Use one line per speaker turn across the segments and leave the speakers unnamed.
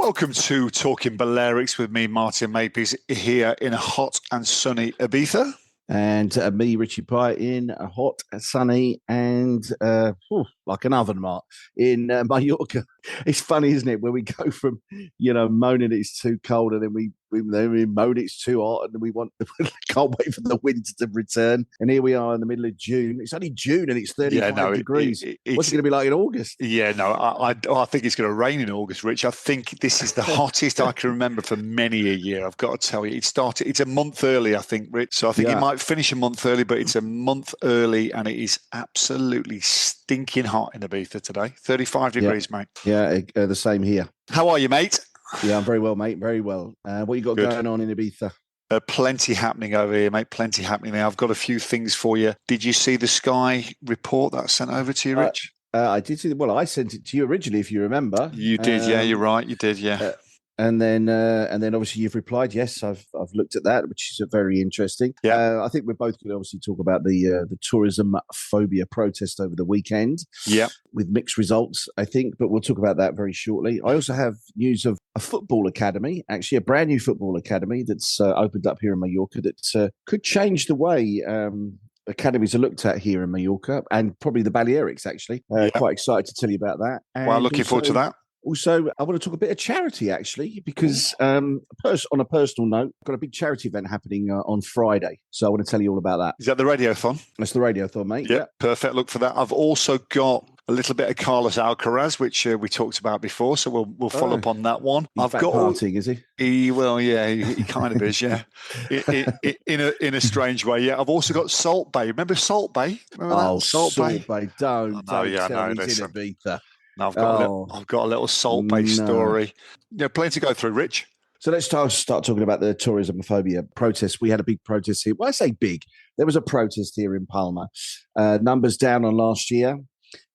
Welcome to Talking Balearics with me, Martin Makepeace, here in a hot and sunny Ibiza.
And me, Richie Pye, in a hot, sunny, and like an oven, Mark, in Mallorca. It's funny, isn't it, where we go from, moaning it's too cold, and then we moan it's too hot, and then we can't wait for the winter to return. And here we are in the middle of June. It's only June, and it's 35 degrees. What's it going to be like in August?
Yeah, no, I think it's going to rain in August, Rich. I think this is the hottest I can remember for many a year. I've got to tell you, it's a month early, I think, Rich. So I think it might finish a month early, but it's a month early, and it is absolutely stinking hot in Ibiza today. 35 degrees, mate.
Yeah, the same here.
How are you, mate?
Yeah, I'm very well, mate. Very well. What you got going on in Ibiza?
Plenty happening over here, mate. Plenty happening there. I've got a few things for you. Did you see the Sky report that I sent over to you, Rich?
I did see. Well, I sent it to you originally, if you remember.
You did, yeah. You're right. You did, yeah.
And then obviously you've replied. Yes, I've looked at that, which is very interesting.
Yeah.
I think we're both going to obviously talk about the Turismophobia protest over the weekend.
Yeah.
With mixed results, I think, but we'll talk about that very shortly. I also have news of a football academy, actually a brand new football academy that's opened up here in Mallorca that could change the way academies are looked at here in Mallorca, and probably the Balearics, actually. Quite excited to tell you about that.
Well, looking forward to that.
Also, I want to talk a bit of charity, actually, because on a personal note, I've got a big charity event happening on Friday. So I want to tell you all about that.
Is that the Radiothon?
That's the Radiothon, mate.
Yeah, perfect. Look for that. I've also got a little bit of Carlos Alcaraz, which we talked about before. So we'll follow up on that one.
He's back partying, is he?
He kind of is, yeah. in a strange way, yeah. I've also got Salt Bay. Remember Salt Bay? Remember that?
Salt Bay. Don't tell he's in Ibiza.
No, I've got a little Salt Bay story. Yeah, plenty to go through, Rich.
So let's start talking about the Turismophobia protest. We had a big protest here. Well, I say big. There was a protest here in Palma. Numbers down on last year.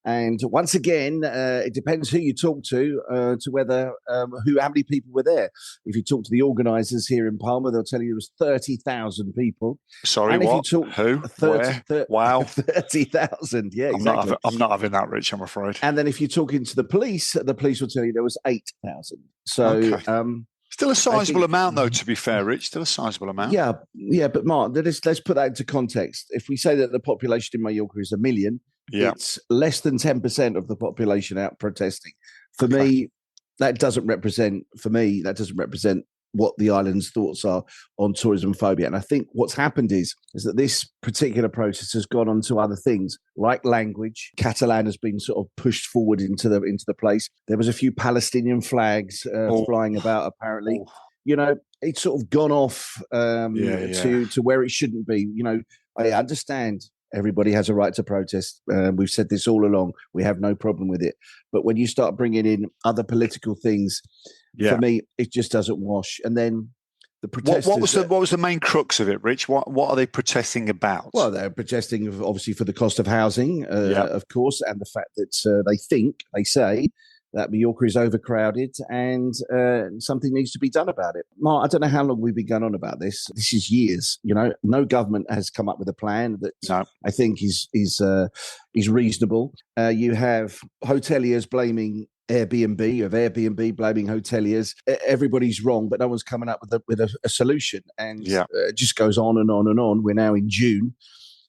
And once again, it depends who you talk to whether how many people were there. If you talk to the organisers here in Palma, they'll tell you there was 30,000 people.
Sorry, and what? Who? Where? Wow.
30,000, yeah, exactly.
I'm not having that, Rich, I'm afraid.
And then if you're talking to the police will tell you there was 8,000. So...
Okay. Still a sizable amount, though, to be fair, Rich. Still a sizable amount.
Yeah, but Mark, let's put that into context. If we say that the population in Mallorca is 1 million, it's less than 10% of the population out protesting. For me, that doesn't represent what the island's thoughts are on Turismophobia. And I think what's happened is that this particular protest has gone on to other things, like language. Catalan has been sort of pushed forward into the place. There was a few Palestinian flags flying about, apparently. It's sort of gone off to where it shouldn't be. I understand everybody has a right to protest. We've said this all along. We have no problem with it. But when you start bringing in other political things, for me, it just doesn't wash. And then the protesters...
What was the main crux of it, Rich? What are they protesting about?
Well, they're protesting, obviously, for the cost of housing, of course, and the fact that they say that Mallorca is overcrowded and something needs to be done about it. Mark, I don't know how long we've been going on about this. This is years. No government has come up with a plan that I think is reasonable. You have hoteliers blaming Airbnb blaming hoteliers. Everybody's wrong, but no one's coming up with a solution. And it just goes on and on and on. We're now in June.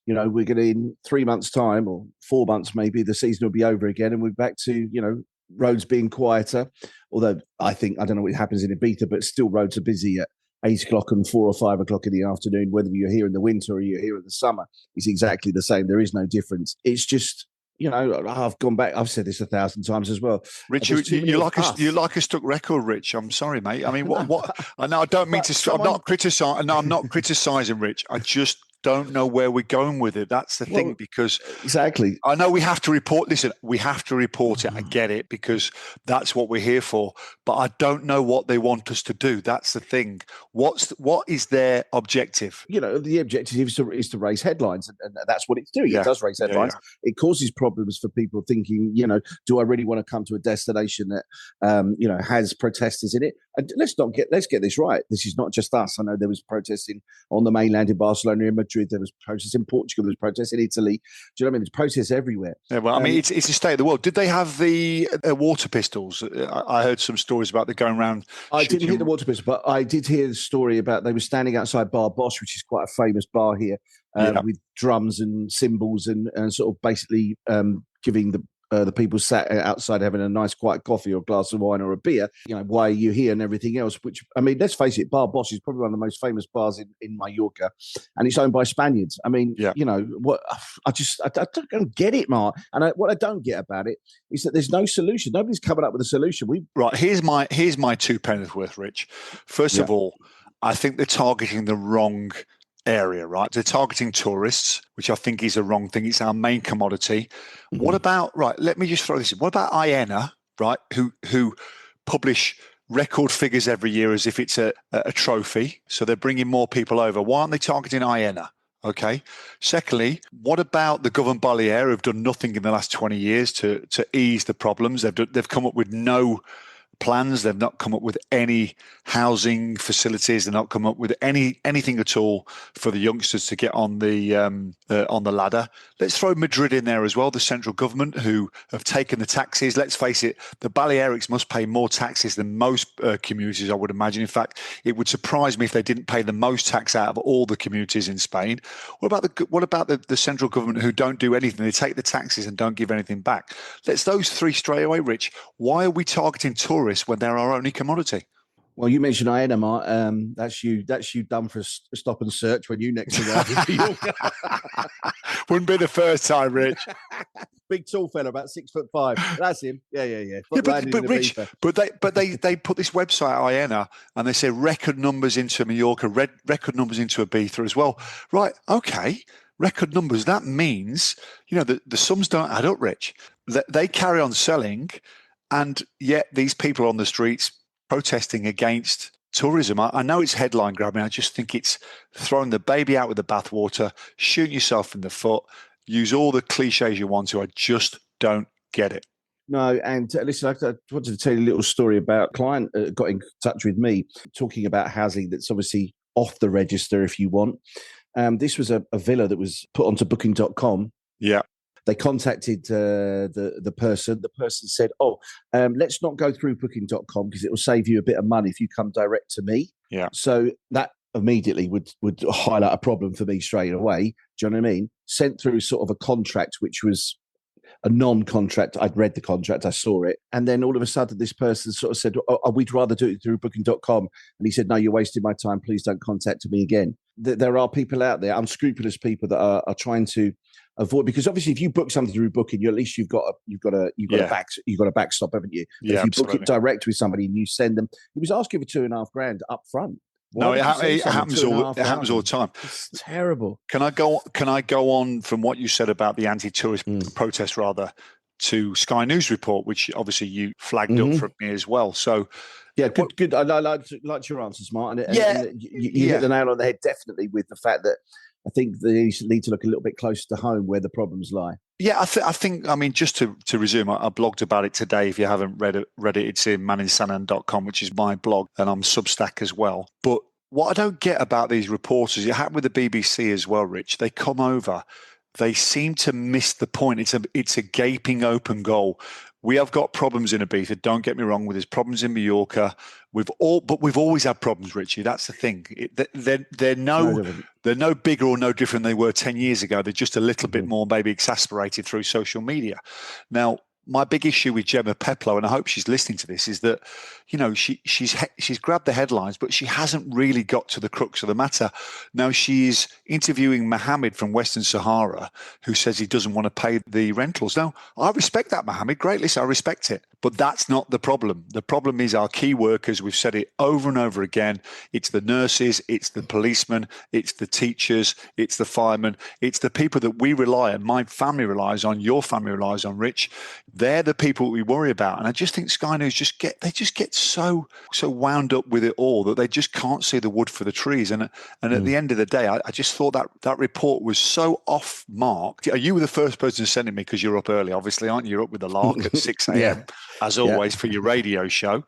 We're going to, in 3 months' time or 4 months maybe, the season will be over again and we're back to, roads being quieter. Although I don't know what happens in Ibiza, but still roads are busy at 8 o'clock and 4 or 5 o'clock in the afternoon, whether you're here in the winter or you're here in the summer. It's exactly the same. There is no difference. It's just... I've gone back. I've said this 1,000 times as well.
Rich, you like a stuck record, Rich. I'm sorry, mate. I mean, what? I know I don't mean to. I'm not criticizing. No, I'm not criticizing, Rich. I just don't know where we're going with it. That's the thing, because
exactly.
I know we have to report. Listen, we have to report it. I get it, because that's what we're here for. But I don't know what they want us to do. That's the thing. What is their objective?
The objective is to raise headlines, and that's what it's doing. It does raise headlines. It causes problems for people thinking, do I really want to come to a destination that, has protesters in it? And let's get this right. This is not just us. I know there was protesting on the mainland in Barcelona, in Madrid. There was protests in Portugal. There was protests in Italy. Do you know what I mean? There's protests everywhere.
Yeah, well, I mean, it's a state of the world. Did they have the water pistols? I heard some stories about the going around.
I didn't hear the water pistol, but I did hear the story about they were standing outside Bar Bosch, which is quite a famous bar here, with drums and cymbals and sort of basically giving the people sat outside having a nice quiet coffee or a glass of wine or a beer, why are you here and everything else, which, I mean, let's face it, Bar Bosch is probably one of the most famous bars in Mallorca, and it's owned by Spaniards. I mean, what I don't get it, Mark. And what I don't get about it is that there's no solution. Nobody's coming up with a solution.
Right, here's my 2 pennies worth, Rich. First of all, I think they're targeting the wrong area, right? They're targeting tourists, which I think is a wrong thing. It's our main commodity. Mm-hmm. What about, right, let me just throw this in. What about IENA, right, who publish record figures every year as if it's a trophy? So they're bringing more people over. Why aren't they targeting IENA? Okay. Secondly, what about the Government Balear, who've done nothing in the last 20 years to ease the problems? They've come up with no plans. They've not come up with any housing facilities. They've not come up with anything at all for the youngsters to get on the ladder. Let's throw Madrid in there as well, the central government, who have taken the taxes. Let's face it, the Balearics must pay more taxes than most communities, I would imagine. In fact, it would surprise me if they didn't pay the most tax out of all the communities in Spain. What about the central government, who don't do anything? They take the taxes and don't give anything back. Let's those three straight away, Rich. Why are we targeting tourists when they're our only commodity?
Well, you mentioned IENA, Mark. That's you done for a stop and search when you next arrive in New York.
Wouldn't be the first time, Rich.
Big tall fella, about 6'5". That's him. Yeah.
But Rich, they put this website IENA, and they say record numbers into Mallorca, record numbers into Ibiza as well. Right? Okay. Record numbers. That means the sums don't add up, Rich. They carry on selling. And yet these people on the streets protesting against tourism. I know it's headline grabbing. I just think it's throwing the baby out with the bathwater, shooting yourself in the foot, use all the cliches you want to. I just don't get it.
No, and listen, I wanted to tell you a little story about a client got in touch with me talking about housing that's obviously off the register if you want. This was a villa that was put onto booking.com.
Yeah.
They contacted the person. The person said, let's not go through booking.com because it will save you a bit of money if you come direct to me.
Yeah.
So that immediately would highlight a problem for me straight away. Do you know what I mean? Sent through sort of a contract, which was a non-contract. I'd read the contract. I saw it. And then all of a sudden this person sort of said, we'd rather do it through booking.com. And he said, no, you're wasting my time. Please don't contact me again. There are people out there, unscrupulous people that are trying to avoid, because obviously if you book something through booking, at least you've got a backstop, haven't you?
Yeah,
if you book it direct with somebody and you send them, he was asking for $2,500 up front.
No, it happens all the time.
It's terrible.
Can I go on from what you said about the anti-tourist protest rather to Sky News report, which obviously you flagged up for me as well. So
yeah, good. I liked your answers, Martin. And you hit the nail on the head, definitely, with the fact that I think they need to look a little bit closer to home where the problems lie. Yeah,
I think. I mean, just to resume, I blogged about it today. If you haven't read it, it's in maninsanan.com, which is my blog, and I'm Substack as well. But what I don't get about these reporters, it happened with the BBC as well, Rich. They come over, they seem to miss the point. It's a gaping open goal. We have got problems in Ibiza. Don't get me wrong. There's problems in Mallorca. We've always had problems, Richie. That's the thing. They're no bigger or no different than they were 10 years ago. They're just a little bit more maybe exasperated through social media. Now, my big issue with Gemma Peplow, and I hope she's listening to this, is that she's grabbed the headlines, but she hasn't really got to the crux of the matter. Now she's interviewing Mohammed from Western Sahara, who says he doesn't want to pay the rentals. Now, I respect that, Mohammed. Great, listen, I respect it. But that's not the problem. The problem is our key workers. We've said it over and over again. It's the nurses, it's the policemen, it's the teachers, it's the firemen, it's the people that we rely on. My family relies on, your family relies on, Rich. They're the people we worry about. And I just think Sky News just get so wound up with it all that they just can't see the wood for the trees. And at the end of the day, I just thought that report was so off mark. You were the first person to send it me because you're up early, obviously, aren't you? You're up with the lark at 6 a.m. as always, for your radio show.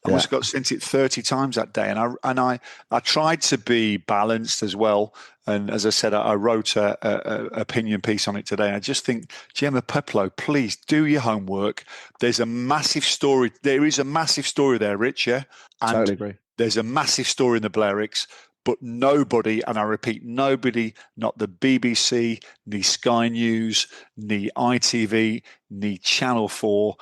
I must have got sent it 30 times that day. And I tried to be balanced as well. And as I said, I wrote a opinion piece on it today. And I just think, Gemma Peplow, please do your homework. There's a massive story. There is a massive story there, Rich, yeah? And
totally agree.
There's a massive story in the Balearics, but nobody, and I repeat, nobody, not the BBC, ni Sky News, ni ITV, ni Channel 4,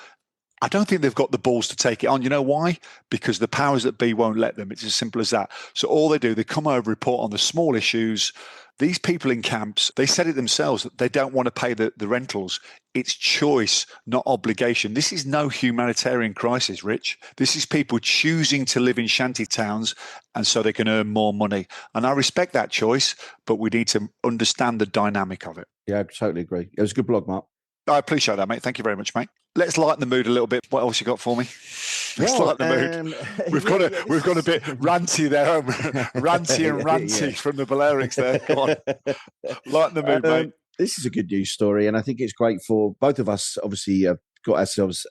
I don't think they've got the balls to take it on. You know why? Because the powers that be won't let them. It's as simple as that. So all they do, they come over, report on the small issues. These people in camps, they said it themselves, that they don't want to pay the rentals. It's choice, not obligation. This is no humanitarian crisis, Rich. This is people choosing to live in shanty towns and so they can earn more money. And I respect that choice, but we need to understand the dynamic of it.
Yeah, I totally agree. It was a good blog, Mark.
I appreciate that, mate. Thank you very much, mate. Let's lighten the mood a little bit. What else you got for me? Let's lighten the mood. We've got a bit ranty there, ranty from the Balearics there. Come on, lighten the mood, mate.
This is a good news story, and I think it's great for both of us. Obviously, got ourselves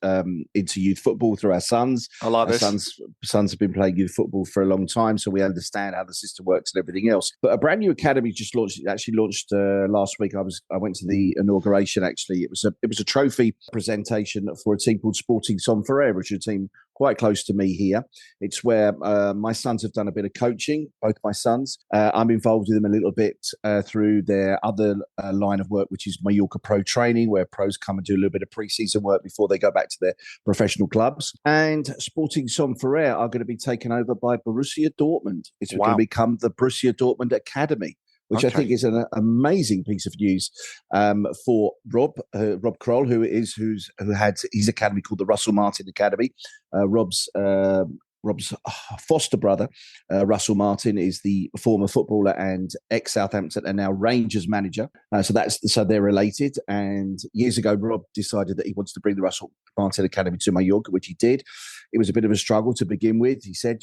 into youth football through our sons.
I like this.
Sons have been playing youth football for a long time, so we understand how the system works and everything else. But a brand new academy just launched. Actually launched last week. I went to the inauguration. Actually, it was a trophy presentation for a team called Sporting Sonferrer, which is a team quite close to me here. It's where my sons have done a bit of coaching, both my sons. I'm involved with them a little bit through their other line of work, which is Mallorca Pro Training, where pros come and do a little bit of pre-season work before they go back to their professional clubs. And Sporting Sonferrer are going to be taken over by Borussia Dortmund. It's going to become the Borussia Dortmund Academy, which I think is an amazing piece of news for Rob Kroll, who's had his academy called the Russell Martin Academy. Rob's foster brother, Russell Martin, is the former footballer and ex-Southampton and now Rangers manager. So they're related. And years ago, Rob decided that he wanted to bring the Russell Martin Academy to Mallorca, which he did. It was a bit of a struggle to begin with. He said,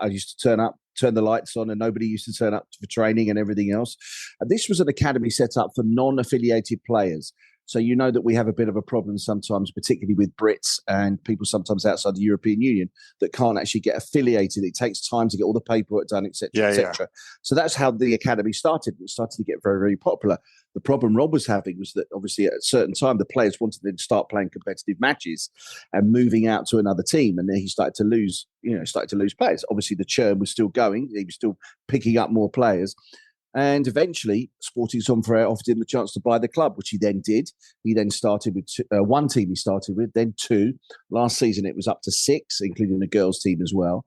I used to turn the lights on and nobody used to turn up for training and everything else. And this was an academy set up for non-affiliated players. So you know that we have a bit of a problem sometimes, particularly with Brits and people sometimes outside the European Union that can't actually get affiliated. It takes time to get all the paperwork done, etc., etc. So that's how the academy started. It started to get very, very popular. The problem Rob was having was that obviously at a certain time the players wanted them to start playing competitive matches and moving out to another team, and then he started to lose players. Obviously the churn was still going; he was still picking up more players. And eventually, Sporting Sonferrer offered him the chance to buy the club, which he then did. He then started with one team he started with, then two. Last season, it was up to 6, including the girls' team as well.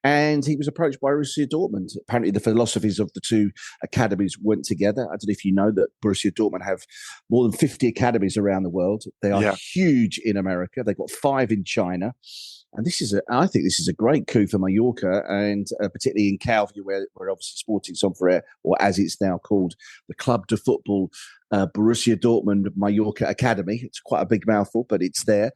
And he was approached by Borussia Dortmund. Apparently, the philosophies of the two academies went together. I don't know if you know that Borussia Dortmund have more than 50 academies around the world. They are huge in America. They've got 5 in China. And I think this is a great coup for Mallorca, and particularly in Calvi, where obviously Sporting Sonferrer, or as it's now called, the Club de Football Borussia Dortmund Mallorca Academy. It's quite a big mouthful, but it's there.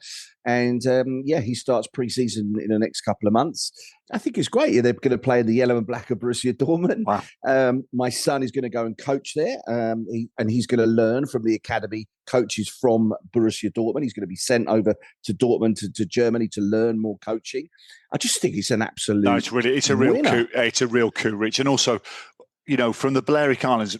And he starts pre-season in the next couple of months. I think it's great. They're going to play in the yellow and black of Borussia Dortmund. Wow. My son is going to go and coach there, and he's going to learn from the academy coaches from Borussia Dortmund. He's going to be sent over to Dortmund to Germany to learn more coaching. I just think it's an absolute. No,
it's a real coup. It's a real coup, Rich, and also, from the Balearic Islands,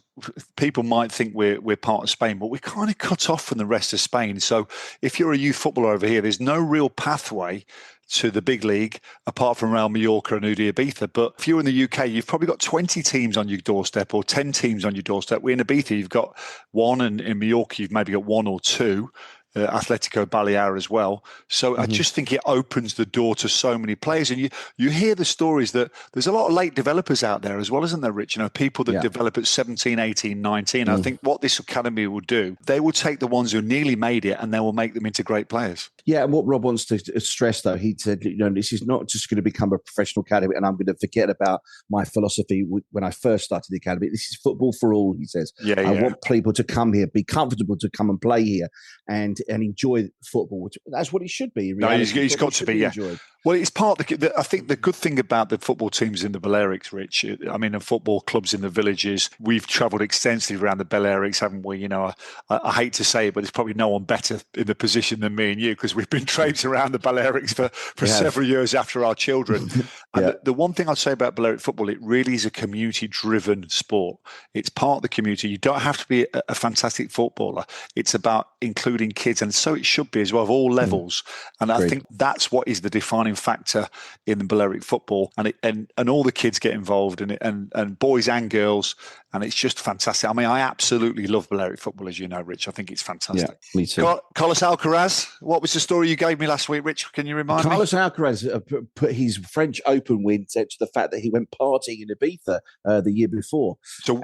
people might think we're part of Spain, but we're kind of cut off from the rest of Spain. So if you're a youth footballer over here, there's no real pathway to the big league apart from Real Mallorca and UD Ibiza. But if you're in the UK, you've probably got 20 teams on your doorstep or 10 teams on your doorstep. We're in Ibiza, you've got 1, and in Mallorca, you've maybe got 1 or 2. Atletico Balear as well. So I just think it opens the door to so many players. And you hear the stories that there's a lot of late developers out there as well, isn't there, Rich? People that develop at 17, 18, 19. I think what this academy will do, they will take the ones who nearly made it and they will make them into great players. Yeah,
and what Rob wants to stress, though, he said, this is not just going to become a professional academy and I'm going to forget about my philosophy when I first started the academy. This is football for all, he says. I want people to come here, be comfortable to come and play here and enjoy football. That's what it should be.
No, he's got to be, Well, it's part of I think the good thing about the football teams in the Balearics, Rich, I mean, the football clubs in the villages, we've travelled extensively around the Balearics, haven't we? You know, I hate to say it, but there's probably no one better in the position than me and you, because we've been traipsed around the Balearics for several years after our children. And the one thing I'd say about Balearic football, it really is a community-driven sport. It's part of the community. You don't have to be a fantastic footballer. It's about including kids, and so it should be as well, of all levels. And I think that's what is the defining factor in the Balearic football, and all the kids get involved in it, and boys and girls, and it's just fantastic. I mean, I absolutely love Balearic football, as you know, Rich. I think it's fantastic.
Yeah, me too.
Carlos Alcaraz, what was the story you gave me last week, Rich? Can you remind me?
Carlos Alcaraz put his French Open win to the fact that he went partying in Ibiza the year before.
So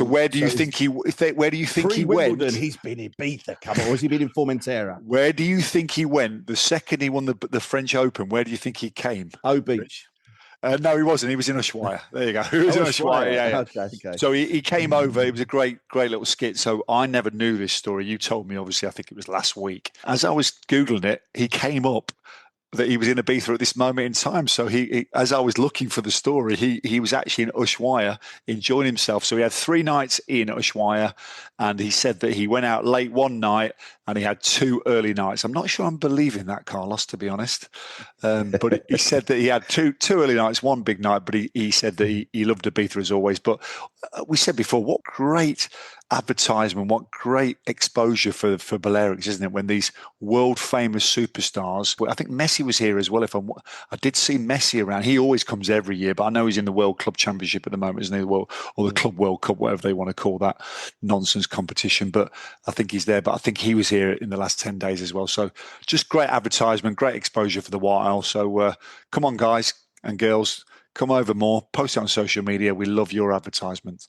where do you think he went?
He's been in Ibiza. Come on, or has he been in Formentera?
Where do you think he went? The second he won the French Open, where do you think he came?
Beach.
No, he wasn't. He was in Ushuaia. There you go. He was in Ushuaia. Yeah.
Okay.
So he came over. It was a great little skit. So I never knew this story. You told me, obviously, I think it was last week. As I was Googling it, he came up that he was in Ibiza at this moment in time. So he as I was looking for the story, he was actually in Ushuaia enjoying himself. So he had 3 nights in Ushuaia, and he said that he went out late one night and he had 2 early nights. I'm not sure I'm believing that, Carlos, to be honest. But he said that he had two early nights, 1 big night, but he said that he loved Ibiza as always. But we said before, what great advertisement, what great exposure for Balearics, isn't it? When these world famous superstars, I think Messi was here as well. I did see Messi around. He always comes every year, but I know he's in the World Club Championship at the moment, isn't he? Or the Club World Cup, whatever they want to call that nonsense competition. But I think he's there. But I think he was here in the last 10 days as well. So just great advertisement, great exposure for the while. So come on, guys and girls, come over more. Post it on social media. We love your advertisements.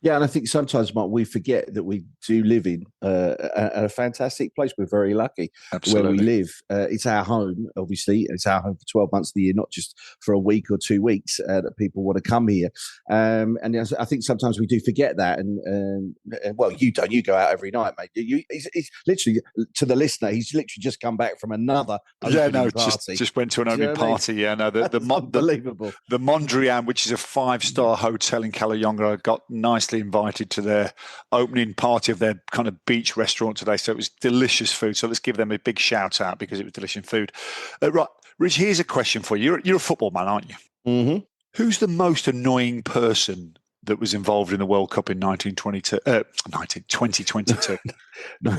Yeah, and I think sometimes, Mark, we forget that we do live in a fantastic place. We're very lucky where we live. It's our home, obviously. It's our home for 12 months of the year, not just for a week or 2 weeks that people want to come here. And I think sometimes we do forget that. And well, you don't. You go out every night, mate. He's literally, to the listener, he's literally just come back from another party.
Just went to an opening party. Yeah, no,
unbelievable.
The Mondrian, which is a 5-star hotel in Caleyonga, got nicely invited to their opening party of their kind of beach restaurant today. So it was delicious food. So let's give them a big shout out because it was delicious food. Right, Rich, here's a question for you. You're a football man, aren't you?
Mm-hmm.
Who's the most annoying person that was involved in the World Cup in 2022?
1922.
Yeah,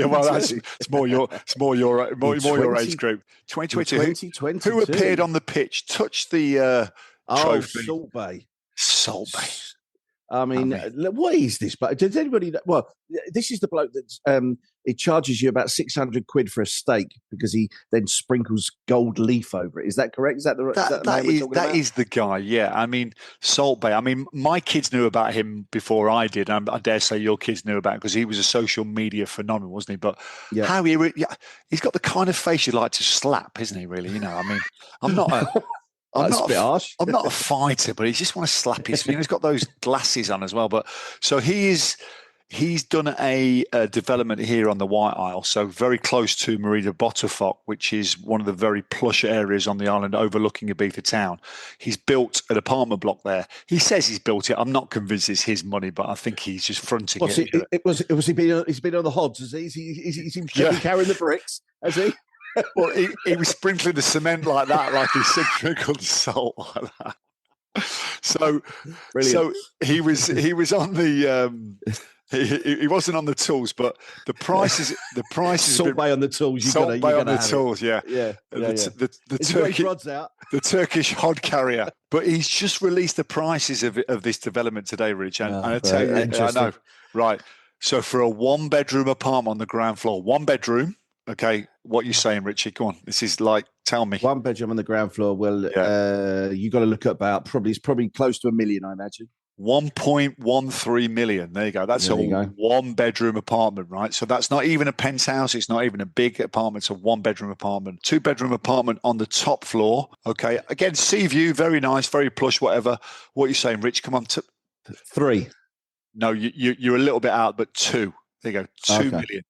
well, it's more your age group. 2022. Who appeared on the pitch, touched the trophy?
Salt Bay. I mean, what is this? But does anybody know? Well, this is the bloke that it charges you about 600 quid for a steak because he then sprinkles gold leaf over it. Is that correct? Is that
that is the guy? Yeah. I mean, Salt Bay. I mean, my kids knew about him before I did. I dare say your kids knew about him because he was a social media phenomenon, wasn't he? But how he's got the kind of face you like to slap, isn't he? Really, you know. I mean, I'm not a. I'm not a fighter, but he just want to slap his. He's got those glasses on as well. But so he's done a development here on the White Isle, so very close to Marina Botafoc, which is one of the very plush areas on the island overlooking Ibiza town. He's built an apartment block there. He says he's built it. I'm not convinced it's his money, but I think he's just fronting it.
He's been on the hodds, has he? He's been carrying the bricks, has he?
Well, he was sprinkling the cement like that, like he sprinkled salt like that. So he was on the he wasn't on the tools, but the prices
Salt Bay on the tools.
Salt Bay on the tools, yeah. The Turkish hod carrier. But he's just released the prices of this development today, Rich. And I tell you, I know, right. So for a 1-bedroom apartment on the ground floor, 1 bedroom. Okay, what are you saying, Richie? Go on. This is like, tell me.
1 bedroom on the ground floor. Well, you got to look at it's probably close to $1 million, I imagine.
1.13 million. There you go. That's a 1-bedroom apartment, right? So that's not even a penthouse. It's not even a big apartment. It's a 1-bedroom apartment. 2-bedroom apartment on the top floor. Okay. Again, sea view, very nice, very plush, whatever. What are you saying, Rich? Come on.
3.
No, you're a little bit out, but 2. There you go. 2 million.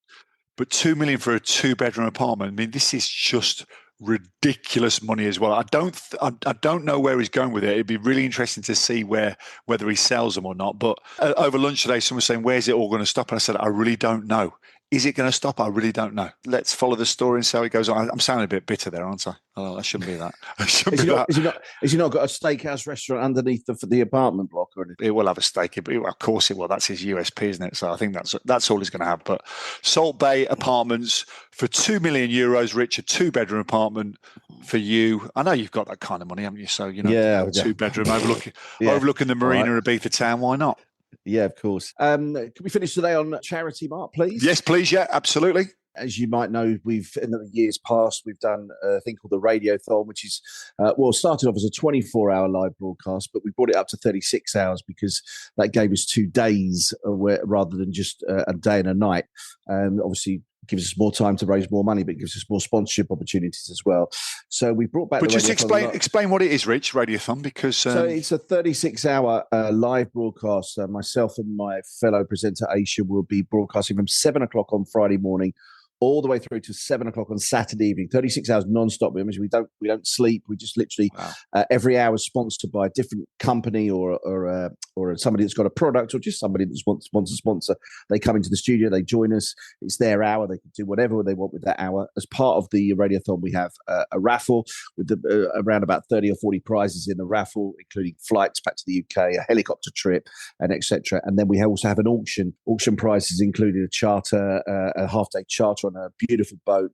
But 2 million for a 2-bedroom apartment. I mean, this is just ridiculous money as well. I don't know where he's going with it. It'd be really interesting to see whether he sells them or not. But over lunch today, someone was saying, "Where's it all going to stop?" And I said, "I really don't know. Is it going to stop? I really don't know. Let's follow the story and see how it goes on." I'm sounding a bit bitter there, aren't I? Oh, I shouldn't be that.
Has he not got a steakhouse restaurant underneath the apartment block or anything?
It will have a steak. Of course it will. That's his USP, isn't it? So I think that's all he's going to have. But Salt Bay Apartments for €2 million, Rich, a 2-bedroom apartment for you. I know you've got that kind of money, haven't you? So, you know, 2-bedroom overlooking the marina of Ibiza town. Why not?
Yeah, of course. Can we finish today on charity, Mark, please?
Yes, please. Yeah, absolutely.
As you might know, in the years past, we've done a thing called the Radiothon, which is, started off as a 24-hour live broadcast, but we brought it up to 36 hours because that gave us 2 days rather than just a day and a night. Obviously, gives us more time to raise more money, but it gives us more sponsorship opportunities as well. So we brought back.
But just explain what it is, Rich. Radiothon, because
so it's a 36-hour live broadcast. Myself and my fellow presenter Aisha will be broadcasting from 7 o'clock on Friday morning, all the way through to 7 o'clock on Saturday evening. 36 hours non-stop. We don't sleep. We just literally every hour is sponsored by a different company or somebody that's got a product or just somebody that wants to sponsor. They come into the studio, they join us. It's their hour. They can do whatever they want with that hour. As part of the Radiothon, we have a raffle with around about 30 or 40 prizes in the raffle, including flights back to the UK, a helicopter trip, and etc. And then we also have an auction. Auction prizes including a charter, a half-day charter on a beautiful boat.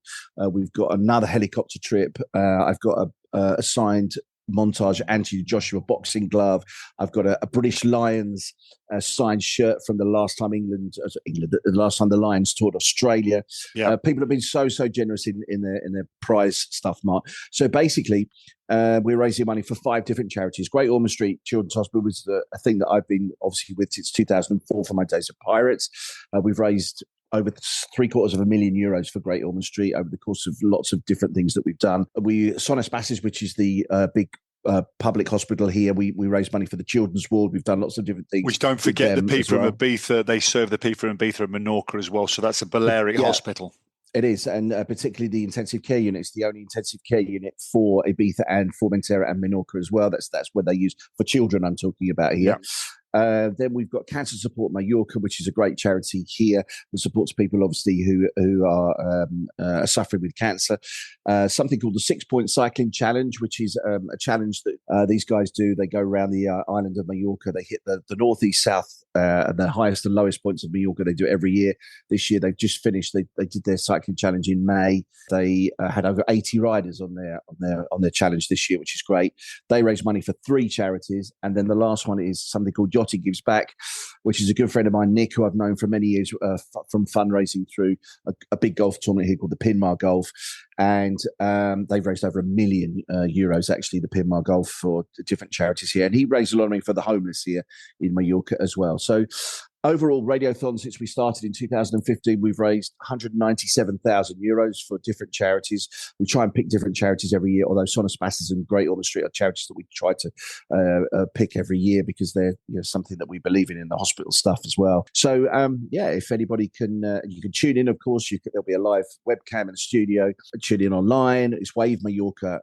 We've got another helicopter trip. I've got a signed montage Anthony Joshua boxing glove. I've got a British Lions signed shirt from the last time the last time the Lions toured Australia. People have been so generous in their prize stuff, Mark. So basically, we're raising money for 5 different charities. Great Ormond Street Children's Hospital was a thing that I've been obviously with since 2004 for my days of Pirates. We've raised over €750,000 for Great Ormond Street over the course of lots of different things that we've done. Sonos Basses, which is the big public hospital here, we raise money for the children's ward. We've done lots of different things.
Which don't forget the people in Ibiza, they serve the people in Ibiza and Menorca as well. So that's a Balearic hospital.
It is, and particularly the intensive care unit. It's the only intensive care unit for Ibiza and Formentera and Menorca as well. That's what they use for children I'm talking about here. Yeah. Then we've got Cancer Support Mallorca, which is a great charity here that supports people, obviously, who are suffering with cancer. Something called the 6-Point Cycling Challenge, which is a challenge that these guys do. They go around the island of Mallorca. They hit the north, east, south, and the highest and lowest points of Mallorca. They do it every year. This year, they've just finished. They did their cycling challenge in May. They had over 80 riders on their challenge this year, which is great. They raise money for 3 charities, and then the last one is something called Yachting Gives Back, which is a good friend of mine, Nick, who I've known for many years from fundraising through a big golf tournament here called the Pinmar Golf. And they've raised over €1 million, actually, the Pinmar Golf, for different charities here. And he raised a lot of money for the homeless here in Mallorca as well. So overall, Radiothon, since we started in 2015, we've raised €197,000 for different charities. We try and pick different charities every year, although Sonos Basses and Great Ormond Street are charities that we try to pick every year because they're something that we believe in the hospital stuff as well. So, if anybody can, you can tune in, of course. There'll be a live webcam in the studio. Tune in online. It's Wave Mallorca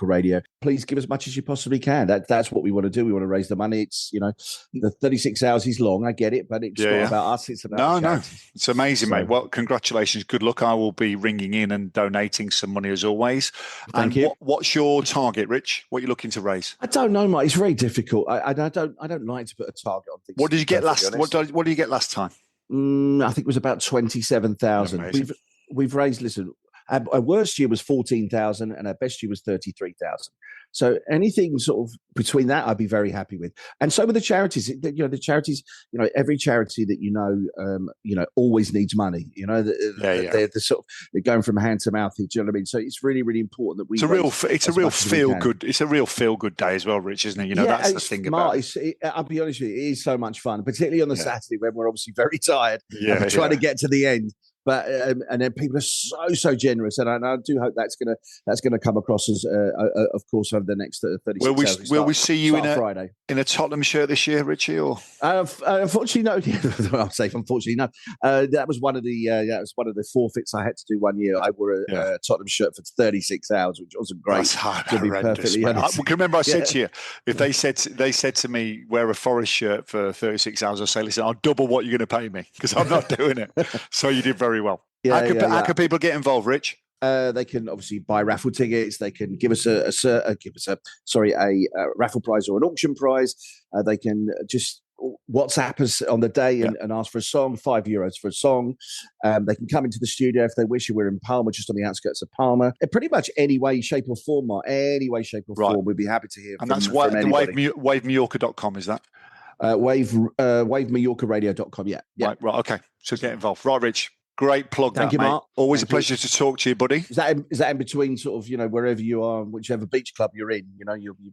Radio. Please give as much as you possibly can. That's what we want to do. We want to raise the money. It's, the 36 hours is long. I get it, but it's not about us. It's about
No. It's amazing, mate. Well, congratulations. Good luck. I will be ringing in and donating some money as always.
Thank you.
What's your target, Rich? What are you looking to raise?
I don't know, Mike. It's very difficult. I don't like to put a target on things.
What did you get last? What did you get last time?
I think it was about 27,000. We've raised. Listen, our worst year was 14,000, and our best year was 33,000. So anything sort of between that, I'd be very happy with. And so with the charities, the charities, every charity that always needs money. They're they're going from hand to mouth. Do you know what I mean? So it's really, really important that we.
It's a real feel good day as well, Rich, isn't it? That's the thing about it.
I'll be honest with you, it is so much fun, particularly on the Saturday when we're obviously very tired and we're trying to get to the end. But and then people are so generous, and I do hope that's gonna come across as of course over the next 36 hours.
Will we see you
Friday
in a Tottenham shirt this year, Richie? Or
unfortunately, no. I'm safe. Unfortunately, no. That was one of the forfeits I had to do one year. I wore a Tottenham shirt for 36 hours, which wasn't great.
That's hard,
to be perfectly honest.
I can remember I said to you, if they said to me, wear a Forest shirt for 36 hours, I'll say, listen, I'll double what you're going to pay me because I'm not doing it. So you did very well. How can people get involved, Rich?
They can obviously buy raffle tickets. They can give us a raffle prize or an auction prize. They can just WhatsApp us on the day and ask for a song, €5 for a song. They can come into the studio if they wish. We're in Palma, just on the outskirts of Palma. Pretty much any way, shape or form, Mark. Any way, shape or form. We'd be happy to hear
and
from
that's
anybody.
WaveMallorca.com, is that?
WaveMallorcaRadio.com, yeah.
Right, okay. So get involved. Right, Rich. Great plug.
Thank you,
mate.
Mark.
Always a pleasure to talk to you, buddy.
Is that in between sort of, wherever you are, whichever beach club you're in, you'll be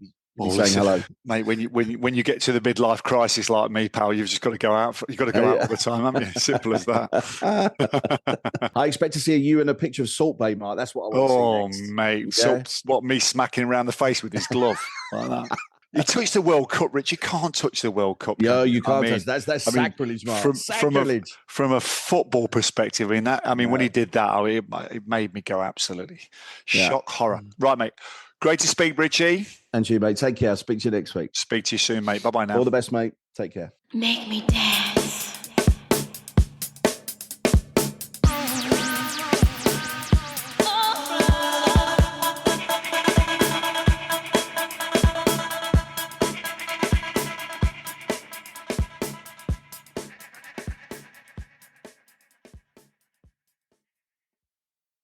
saying hello,
mate. When you get to the midlife crisis like me, pal, you've just got to go out. You've got to go out all the time, haven't you? Simple as that.
I expect to see you in a picture of Salt Bay, Mark. That's what I want to see next.
Mate, Salt, me smacking around the face with his glove like that. You touch the World Cup, Rich. You can't touch the World Cup.
No, you can't touch. That's sacrilege, Mark. Sacrilege.
From a football perspective, when he did that, it made me go absolutely shock horror. Right, mate. Great to speak, Richie.
And you, mate. Take care. I'll speak to you next week.
Speak to you soon, mate. Bye-bye now.
All the best, mate. Take care.
Make me dance.